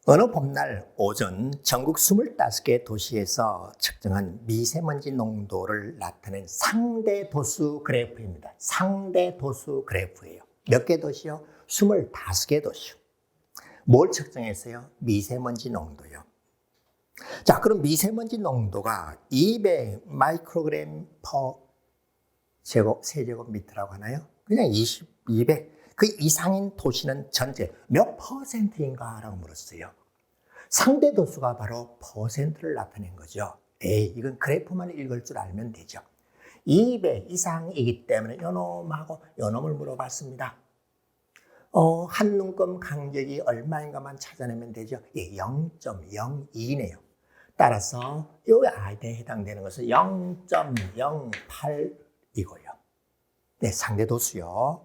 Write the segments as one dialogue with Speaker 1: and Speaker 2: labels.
Speaker 1: 어느 봄날 오전 전국 25개 도시에서 측정한 미세먼지 농도를 나타낸 상대 도수 그래프입니다. 상대 도수 그래프예요. 몇 개 도시요? 25개 도시요. 뭘 측정했어요? 미세먼지 농도요. 자, 그럼 미세먼지 농도가 200 마이크로그램 퍼 세제곱미터라고 하나요? 그냥 200. 그 이상인 도시는 전체 몇 퍼센트인가라고 물었어요. 상대 도수가 바로 퍼센트를 나타낸 거죠. 이건 그래프만 읽을 줄 알면 되죠. 200 이상이기 때문에 요놈하고 요놈을 물어봤습니다. 한 눈금 간격이 얼마인가만 찾아내면 되죠. 0.02네요. 따라서 이 아이에 해당되는 것은 0.08이고요. 네, 상대 도수요.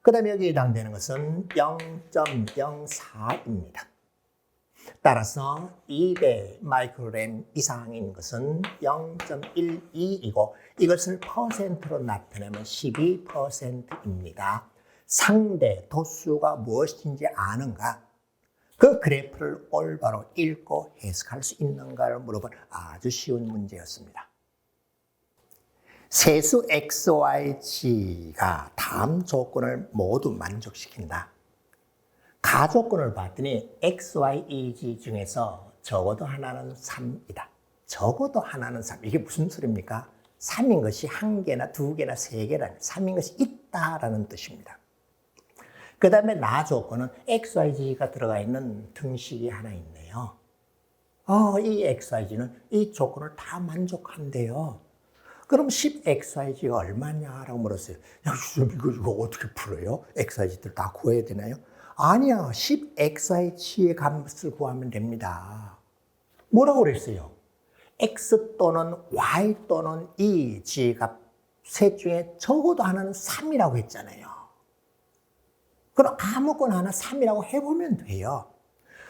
Speaker 1: 그 다음에 여기 해당되는 것은 0.04입니다. 따라서 200 마이크로그램 이상인 것은 0.12이고 이것을 퍼센트로 나타내면 12%입니다. 상대 도수가 무엇인지 아는가? 그 그래프를 올바로 읽고 해석할 수 있는가를 물어본 아주 쉬운 문제였습니다. 세수 x, y, g가 다음 조건을 모두 만족시킨다. 가조건을 봤더니 x, y, e, g 중에서 적어도 하나는 3이다. 적어도 하나는 3. 이게 무슨 소리입니까? 3인 것이 한 개나 두 개나 세 개라는 3인 것이 있다라는 뜻입니다. 그 다음에 나 조건은 x, y, g가 들어가 있는 등식이 하나 있네요. 이 x, y, g는 이 조건을 다 만족한대요. 그럼 10xyz가 얼마냐라고 물었어요. 야, 이거 어떻게 풀어요? xyz들 다 구해야 되나요? 아니야, 10xyz의 값을 구하면 됩니다. 뭐라고 그랬어요? x 또는 y 또는 e, g 값 셋 중에 적어도 하나는 3이라고 했잖아요. 그럼 아무거나 하나 3이라고 해보면 돼요.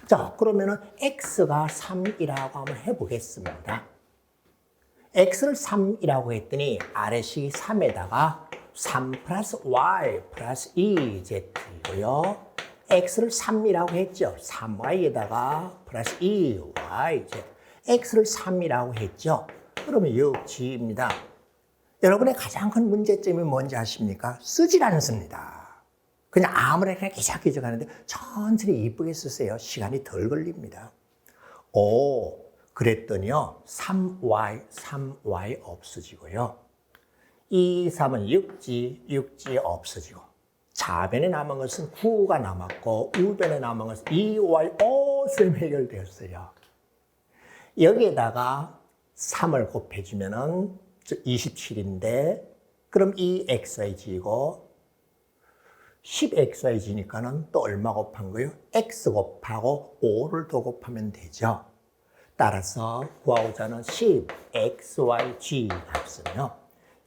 Speaker 1: 자, 그러면은 x가 3이라고 한번 해보겠습니다. x를 3이라고 했더니 아래식이 3에다가 3 플러스 y 플러스 2z이고요. x를 3이라고 했죠. 3y에다가 플러스 2yz. x를 3이라고 했죠. 그러면 6g입니다. 여러분의 가장 큰 문제점이 뭔지 아십니까? 쓰질 않습니다. 그냥 아무렇게나 그냥 기적기적 하는데 천천히 이쁘게 쓰세요. 시간이 덜 걸립니다. 그랬더니요, 3y 없어지고요. 2, 3은 6g 없어지고, 좌변에 남은 것은 9가 남았고, 우변에 남은 것은 2y, 쌤 해결되었어요. 여기에다가 3을 곱해주면은 27인데, 그럼 이 xyz고, 10xyz니까는 또 얼마 곱한 거예요? x 곱하고 5를 더 곱하면 되죠. 따라서 구하고자 하는 10xyg 값은요.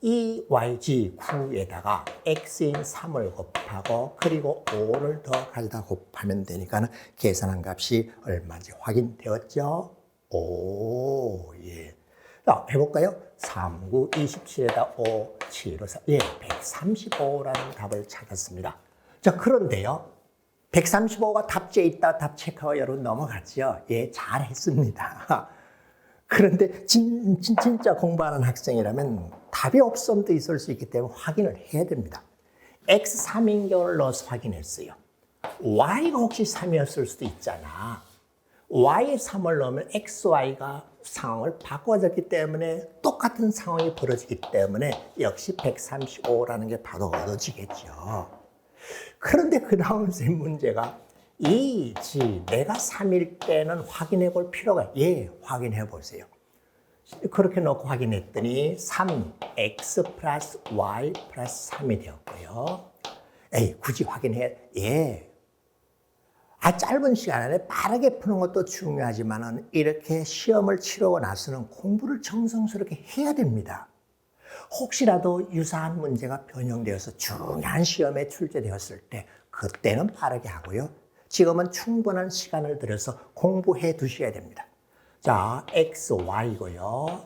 Speaker 1: 이 yg 9에다가 x인 3을 곱하고 그리고 5를 더 가져다 곱하면 되니까 계산한 값이 얼마인지 확인되었죠? 예. 자, 해볼까요? 3, 9, 27에다 5, 7, 5, 4, 135라는 답을 찾았습니다. 자, 그런데요. 135가 답지에 있다 답 체크하고 여러분 넘어갔죠? 잘했습니다. 그런데 진짜 공부하는 학생이라면 답이 없음도 있을 수 있기 때문에 확인을 해야 됩니다. x 3인 경우를 넣어서 확인했어요. y가 혹시 3이었을 수도 있잖아. y에 3을 넣으면 xy가 상황을 바꿔졌기 때문에 똑같은 상황이 벌어지기 때문에 역시 135라는 게 바로 얻어지겠죠. 그런데 그 다음 세 문제가 내가 3일 때는 확인해 볼 필요가 확인해 보세요. 그렇게 놓고 확인했더니 3x 플러스 y 플러스 3이 되었고요. 굳이 확인해. 짧은 시간 안에 빠르게 푸는 것도 중요하지만 이렇게 시험을 치르고 나서는 공부를 정성스럽게 해야 됩니다. 혹시라도 유사한 문제가 변형되어서 중요한 시험에 출제되었을 때 그때는 빠르게 하고요. 지금은 충분한 시간을 들여서 공부해 두셔야 됩니다. 자, x, y고요.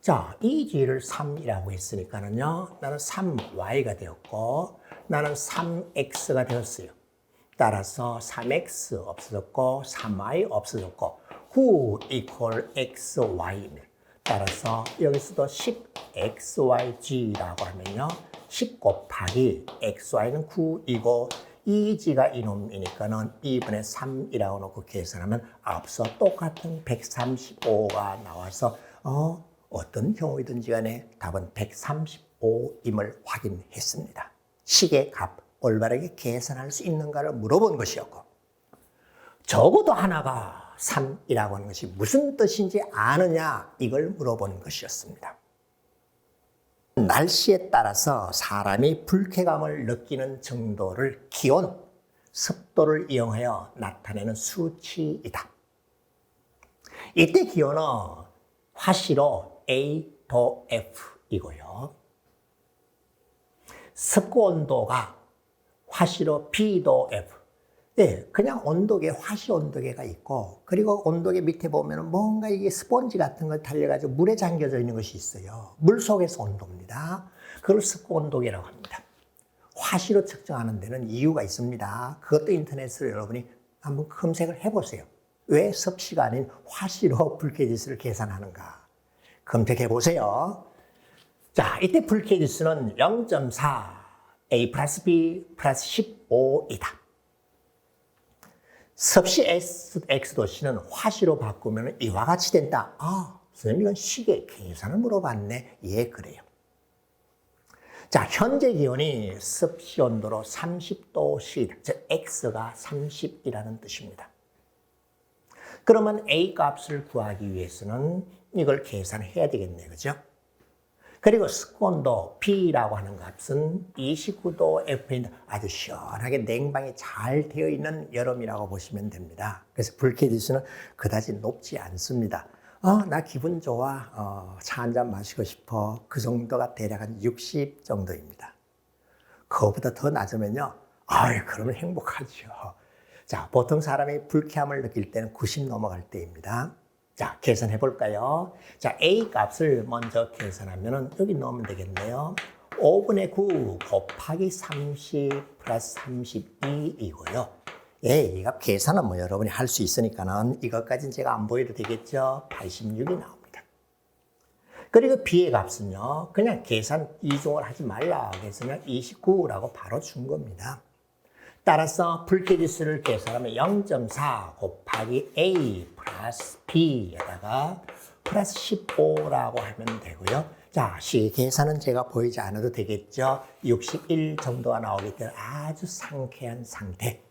Speaker 1: 자, 이 g를 3이라고 했으니까는요. 나는 3y가 되었고 나는 3x가 되었어요. 따라서 3x 없어졌고 3y 없어졌고 who equal xy입니다. 따라서 여기서도 10xyg라고 하면요. 10 곱하기 xy는 9이고 2g가 이놈이니까는 2분의 3이라고 놓고 계산하면 앞서 똑같은 135가 나와서 어떤 경우이든지 간에 답은 135임을 확인했습니다. 식의 값 올바르게 계산할 수 있는가를 물어본 것이었고 적어도 하나가 3이라고 하는 것이 무슨 뜻인지 아느냐 이걸 물어본 것이었습니다. 날씨에 따라서 사람이 불쾌감을 느끼는 정도를 기온, 습도를 이용하여 나타내는 수치이다. 이때 기온은 화시로 A-F이고요. 습고 온도가 화시로 B-F. 네, 그냥 온도계, 화시 온도계가 있고, 그리고 온도계 밑에 보면 뭔가 이게 스펀지 같은 걸 달려가지고 물에 잠겨져 있는 것이 있어요. 물 속에서 온도입니다. 그걸 습고 온도계라고 합니다. 화시로 측정하는 데는 이유가 있습니다. 그것도 인터넷으로 여러분이 한번 검색을 해보세요. 왜 섭씨가 아닌 화시로 불쾌지수를 계산하는가? 검색해 보세요. 자, 이때 불쾌지수는 0.4, A 플러스 B 플러스 15이다. 섭씨 X도씨는 화시로 바꾸면 이와 같이 된다. 선생님 이건 식의 계산을 물어봤네. 예, 그래요. 자, 현재 기온이 섭씨 온도로 30도씨, 즉 X가 30이라는 뜻입니다. 그러면 A 값을 구하기 위해서는 이걸 계산해야 되겠네요. 그죠? 그리고 습온도 P라고 하는 값은 29도 F인 아주 시원하게 냉방이 잘 되어 있는 여름이라고 보시면 됩니다. 그래서 불쾌지수는 그다지 높지 않습니다. 나 기분 좋아. 차 한잔 마시고 싶어. 그 정도가 대략 한 60 정도입니다. 그거보다 더 낮으면요. 그러면 행복하죠. 자, 보통 사람이 불쾌함을 느낄 때는 90 넘어갈 때입니다. 자, 계산해 볼까요? 자, A 값을 먼저 계산하면 여기 넣으면 되겠네요. 5분의 9 곱하기 30 플러스 32이고요. 예, 이 값 계산은 뭐 여러분이 할 수 있으니까는 이것까지는 제가 안 보여도 되겠죠? 86이 나옵니다. 그리고 B의 값은요, 그냥 계산 이중을 하지 말라 그래서 29라고 바로 준 겁니다. 따라서 불쾌지수를 계산하면 0.4 곱하기 A 플러스 B에다가 플러스 15라고 하면 되고요. 자, 시 계산은 제가 보이지 않아도 되겠죠. 61 정도가 나오기 때문에 아주 상쾌한 상태.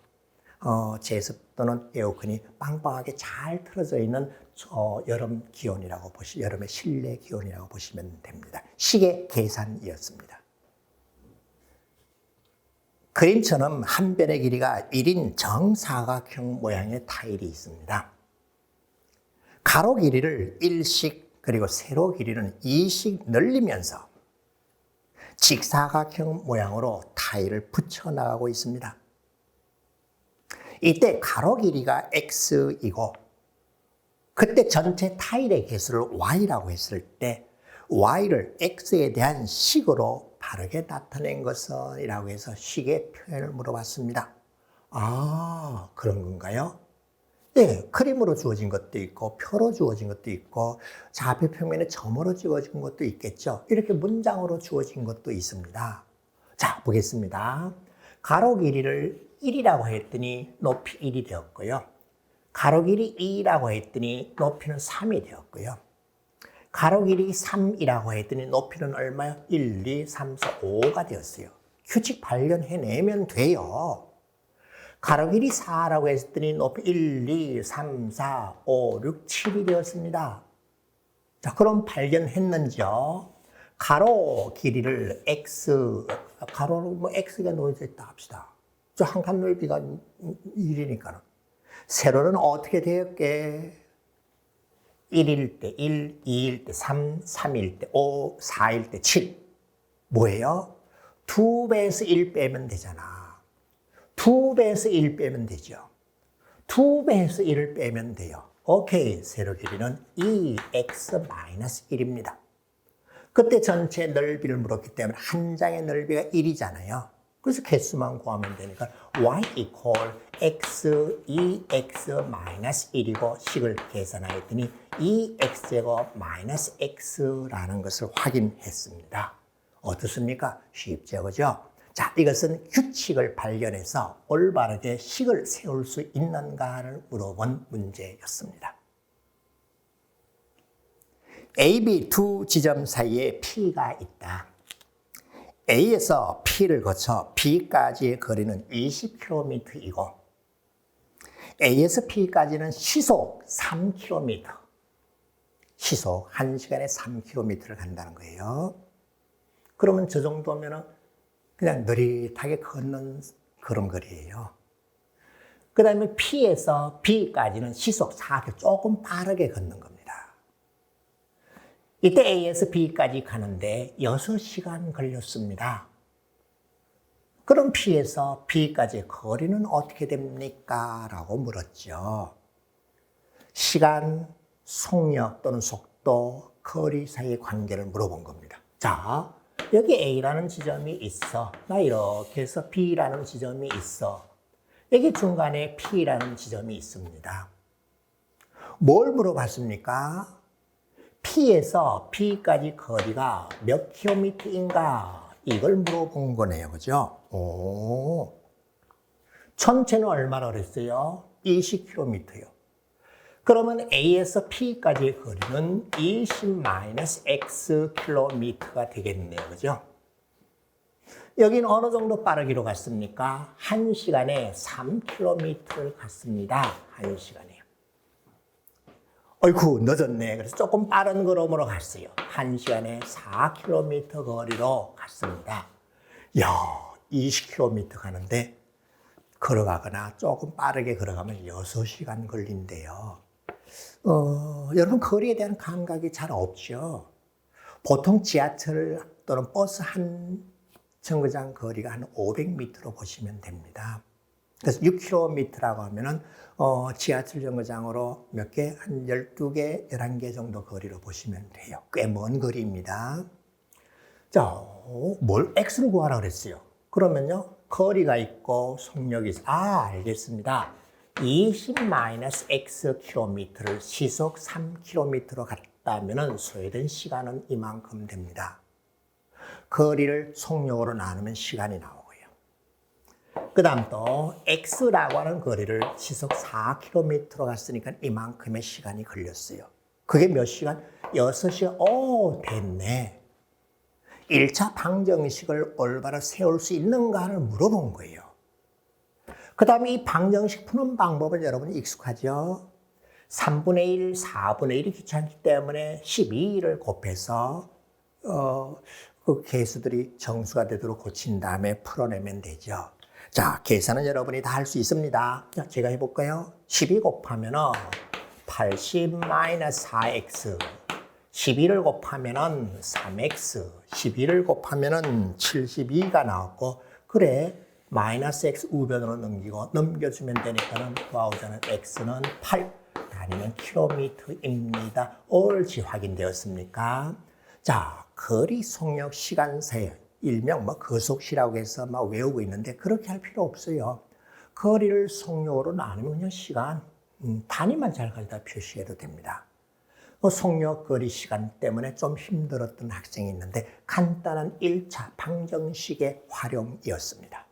Speaker 1: 제습도는 에어컨이 빵빵하게 잘 틀어져 있는 여름 기온이라고 여름의 실내 기온이라고 보시면 됩니다. 식의 계산이었습니다. 그림처럼 한 변의 길이가 1인 정사각형 모양의 타일이 있습니다. 가로 길이를 1씩 그리고 세로 길이는 2씩 늘리면서 직사각형 모양으로 타일을 붙여나가고 있습니다. 이때 가로 길이가 X이고 그때 전체 타일의 개수를 Y라고 했을 때 Y를 X에 대한 식으로 바르게 나타낸 것은 이라고 해서 식의 표현을 물어봤습니다. 그런 건가요? 네, 그림으로 주어진 것도 있고 표로 주어진 것도 있고 좌표 평면에 점으로 주어진 것도 있겠죠. 이렇게 문장으로 주어진 것도 있습니다. 자, 보겠습니다. 가로 길이를 1이라고 했더니 높이 1이 되었고요. 가로 길이 2라고 했더니 높이는 3이 되었고요. 가로 길이 3이라고 했더니 높이는 얼마요? 1, 2, 3, 4, 5가 되었어요. 규칙 발견해내면 돼요. 가로 길이 4라고 했더니 높이 1, 2, 3, 4, 5, 6, 7이 되었습니다. 자, 그럼 발견했는지요? 가로 길이를 X, 가로로 뭐 X가 놓여져 있다 합시다. 저 한 칸 넓이가 1이니까는. 세로는 어떻게 되었게? 1일 때 1, 2일 때 3, 3일 때 5, 4일 때 7. 뭐예요? 2배에서 1 빼면 되잖아. 2배에서 1 빼면 되죠. 2배에서 1을 빼면 돼요. 오케이, 세로 길이는 2x-1입니다. 그때 전체 넓이를 물었기 때문에 한 장의 넓이가 1이잖아요. 그래서 개수만 구하면 되니까 y equal x 2x 마이너스 1이고 식을 계산하였더니 2x제곱 마이너스 x라는 것을 확인했습니다. 어떻습니까? 쉽죠, 그죠? 자, 이것은 규칙을 발견해서 올바르게 식을 세울 수 있는가를 물어본 문제였습니다. A, B 두 지점 사이에 P가 있다. A에서 P를 거쳐 B까지의 거리는 20km이고 A에서 P까지는 시속 3km, 시속 1시간에 3km를 간다는 거예요. 그러면 저 정도면 그냥 느릿하게 걷는 그런 거리예요. 그 다음에 P에서 B까지는 시속 4km, 조금 빠르게 걷는 겁니다. 이때 A에서 B까지 가는데 6시간 걸렸습니다. 그럼 P에서 B까지의 거리는 어떻게 됩니까? 라고 물었죠. 시간, 속력 또는 속도, 거리 사이의 관계를 물어본 겁니다. 자, 여기 A라는 지점이 있어. 나 이렇게 해서 B라는 지점이 있어. 여기 중간에 P라는 지점이 있습니다. 뭘 물어봤습니까? P에서 B까지 거리가 몇 킬로미터인가? 이걸 물어본 거네요. 그죠? 오. 전체는 얼마나 그랬어요? 20km요. 그러면 A에서 P까지의 거리는 20-x 킬로미터가 되겠네요. 그죠? 여기는 어느 정도 빠르기로 갔습니까? 1시간에 3km를 갔습니다. 1시간에. 어이쿠, 늦었네. 그래서 조금 빠른 걸음으로 갔어요. 1시간에 4km 거리로 갔습니다. 야, 20km 가는데 걸어가거나 조금 빠르게 걸어가면 6시간 걸린대요. 여러분 거리에 대한 감각이 잘 없죠. 보통 지하철 또는 버스 한 정거장 거리가 한 500m로 보시면 됩니다. 그래서 6km라고 하면은 지하철 정거장으로 몇 개? 한 12개, 11개 정도 거리로 보시면 돼요. 꽤 먼 거리입니다. 자, 뭘 X를 구하라 그랬어요. 그러면요, 거리가 있고 속력이 있어. 알겠습니다. 20-x 킬로미터를 시속 3km로 갔다면은 소요된 시간은 이만큼 됩니다. 거리를 속력으로 나누면 시간이 나오고요. 그 다음 또 X라고 하는 거리를 시속 4km로 갔으니까 이만큼의 시간이 걸렸어요. 그게 몇 시간? 6시간. 오, 됐네. 1차 방정식을 올바로 세울 수 있는가를 물어본 거예요. 그 다음에 이 방정식 푸는 방법은 여러분이 익숙하죠? 3분의 1, 4분의 1이 귀찮기 때문에 12를 곱해서 그 개수들이 정수가 되도록 고친 다음에 풀어내면 되죠. 자, 계산은 여러분이 다 할 수 있습니다. 자, 제가 해볼까요? 12 곱하면 80-4x 12를 곱하면 3x 12를 곱하면 72가 나왔고 그래 마이너스 x 우변으로 넘겨주면 되니까는 구하고자 하는 x는 8 단위는 킬로미터입니다. 옳지 확인되었습니까? 자, 거리, 속력, 시간 사이 일명 거속시라고 해서 외우고 있는데 그렇게 할 필요 없어요. 거리를 속력으로 나누면 그냥 시간 단위만 잘 가져다 표시해도 됩니다. 속력, 거리, 시간 때문에 좀 힘들었던 학생이 있는데 간단한 1차 방정식의 활용이었습니다.